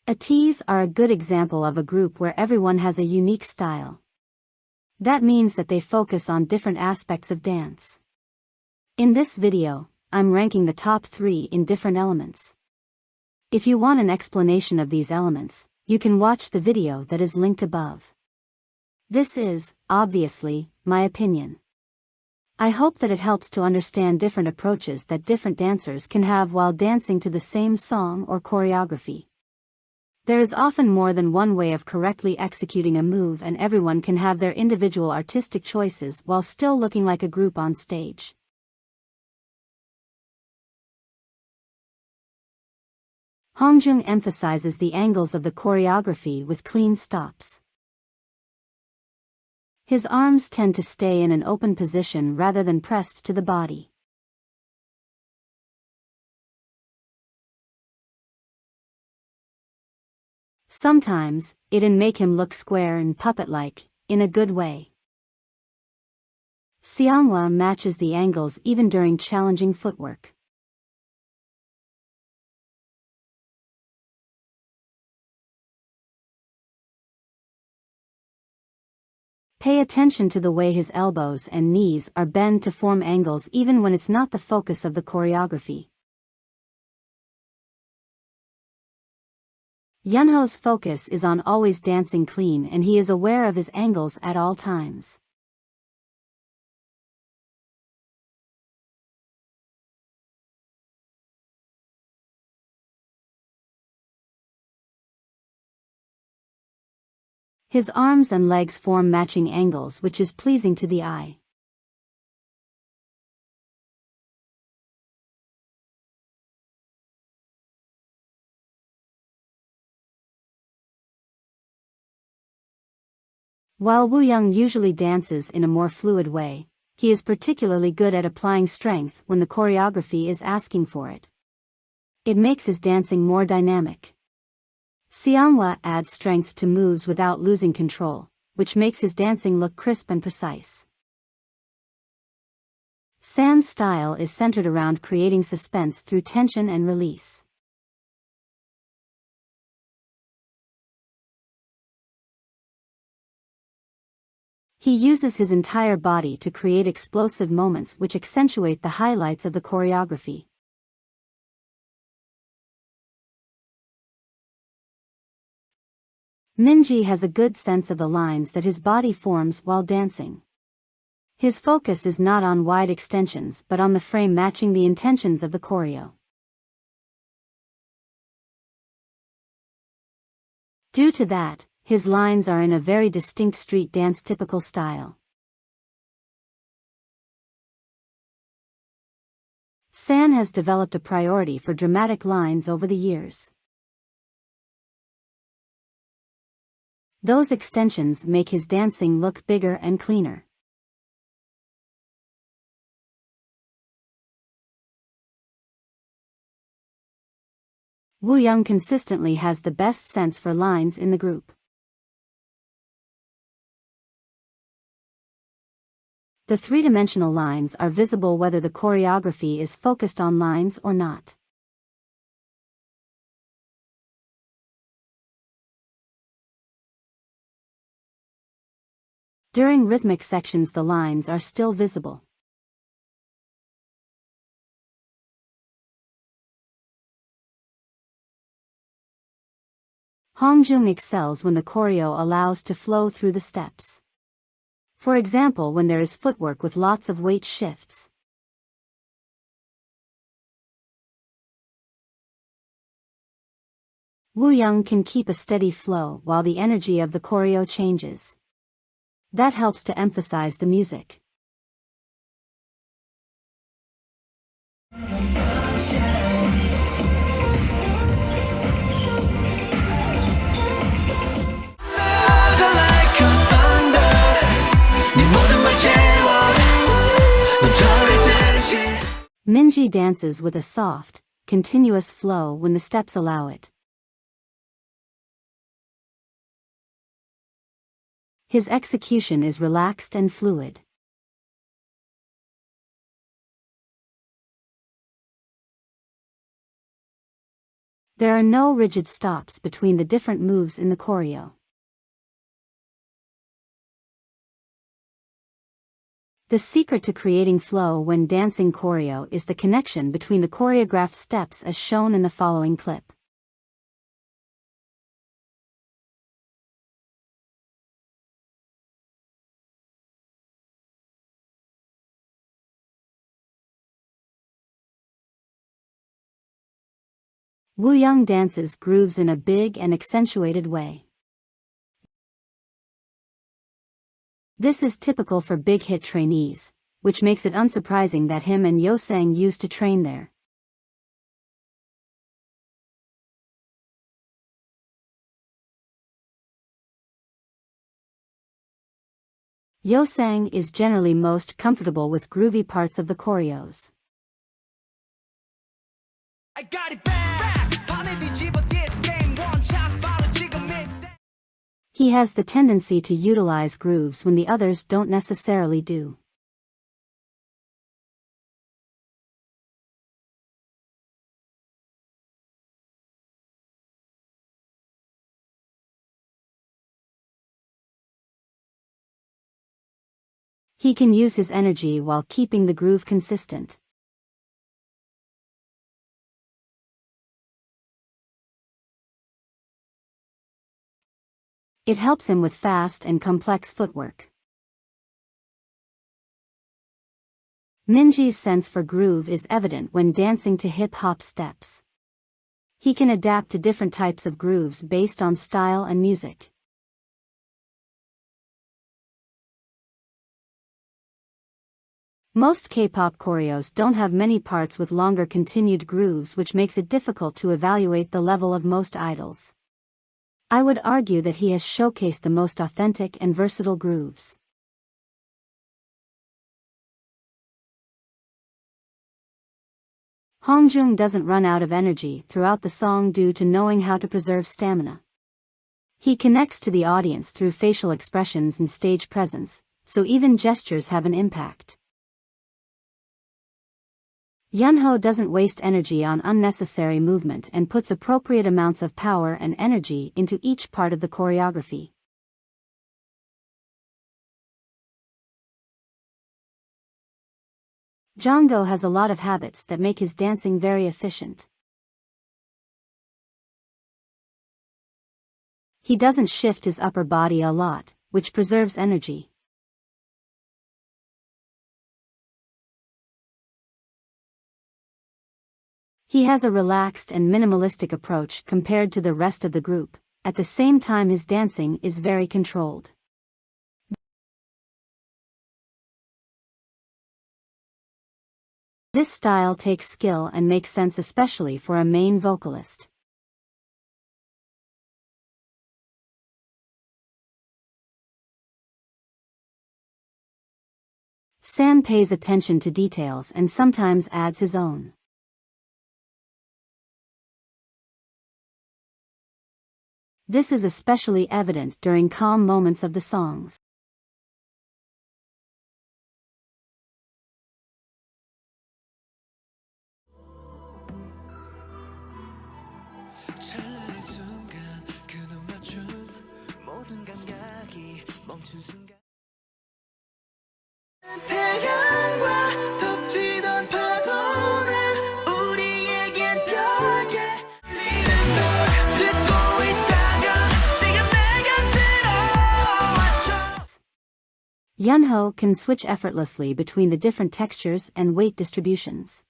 Ateez are a good example of a group where everyone has a unique style. That means that they focus on different aspects of dance. In this video, I'm ranking the top 3 in different elements. If you want an explanation of these elements, you can watch the video that is linked above. This is, obviously, my opinion. I hope that it helps to understand different approaches that different dancers can have while dancing to the same song or choreography. There is often more than one way of correctly executing a move, and everyone can have their individual artistic choices while still looking like a group on stage. Hongjung emphasizes the angles of the choreography with clean stops. His arms tend to stay in an open position rather than pressed to the body. Sometimes, it'll make him look square and puppet-like, in a good way. Seonghwa matches the angles even during challenging footwork. Pay attention to the way his elbows and knees are bent to form angles even when it's not the focus of the choreography. Yunho's focus is on always dancing clean, and he is aware of his angles at all times. His arms and legs form matching angles, which is pleasing to the eye. While Woo-young usually dances in a more fluid way, he is particularly good at applying strength when the choreography is asking for it. It makes his dancing more dynamic. Seonghwa adds strength to moves without losing control, which makes his dancing look crisp and precise. San's style is centered around creating suspense through tension and release. He uses his entire body to create explosive moments which accentuate the highlights of the choreography. Minji has a good sense of the lines that his body forms while dancing. His focus is not on wide extensions but on the frame matching the intentions of the choreo. Due to that, his lines are in a very distinct street dance typical style. San has developed a priority for dramatic lines over the years. Those extensions make his dancing look bigger and cleaner. Woo-young consistently has the best sense for lines in the group. The three-dimensional lines are visible whether the choreography is focused on lines or not. During rhythmic sections the lines are still visible. Hongjung excels when the choreo allows to flow through the steps. For example, when there is footwork with lots of weight shifts. Woo-young can keep a steady flow while the energy of the choreo changes. That helps to emphasize the music. Minji dances with a soft, continuous flow when the steps allow it. His execution is relaxed and fluid. There are no rigid stops between the different moves in the choreo. The secret to creating flow when dancing choreo is the connection between the choreographed steps as shown in the following clip. Woo-young dances grooves in a big and accentuated way. This is typical for big hit trainees, which makes it unsurprising that him and Yosang used to train there. Yosang is generally most comfortable with groovy parts of the choreos. I got it back. He has the tendency to utilize grooves when the others don't necessarily do. He can use his energy while keeping the groove consistent. It helps him with fast and complex footwork. Minji's sense for groove is evident when dancing to hip-hop steps. He can adapt to different types of grooves based on style and music. Most K-pop choreos don't have many parts with longer continued grooves, which makes it difficult to evaluate the level of most idols. I would argue that he has showcased the most authentic and versatile grooves. Hongjung doesn't run out of energy throughout the song due to knowing how to preserve stamina. He connects to the audience through facial expressions and stage presence, so even gestures have an impact. Yunho doesn't waste energy on unnecessary movement and puts appropriate amounts of power and energy into each part of the choreography. Jongho has a lot of habits that make his dancing very efficient. He doesn't shift his upper body a lot, which preserves energy. He has a relaxed and minimalistic approach compared to the rest of the group. At the same time, his dancing is very controlled. This style takes skill and makes sense, especially for a main vocalist. San pays attention to details and sometimes adds his own. This is especially evident during calm moments of the songs. Yunho can switch effortlessly between the different textures and weight distributions.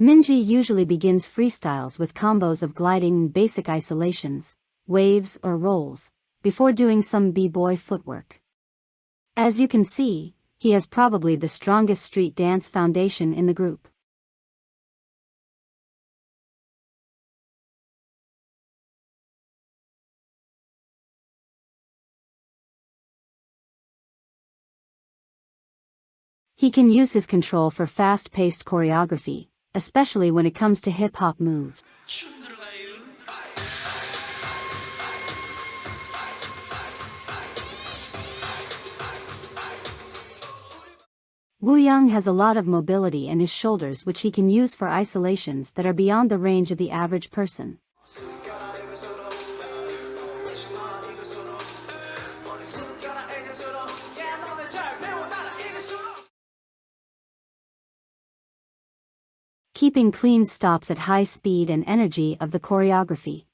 Minji usually begins freestyles with combos of gliding and basic isolations, waves or rolls, before doing some b-boy footwork. As you can see, He has probably the strongest street dance foundation in the group. He can use his control for fast-paced choreography, especially when it comes to hip-hop moves. Wooyoung has a lot of mobility in his shoulders which he can use for isolations that are beyond the range of the average person. Keeping clean stops at high speed and energy of the choreography.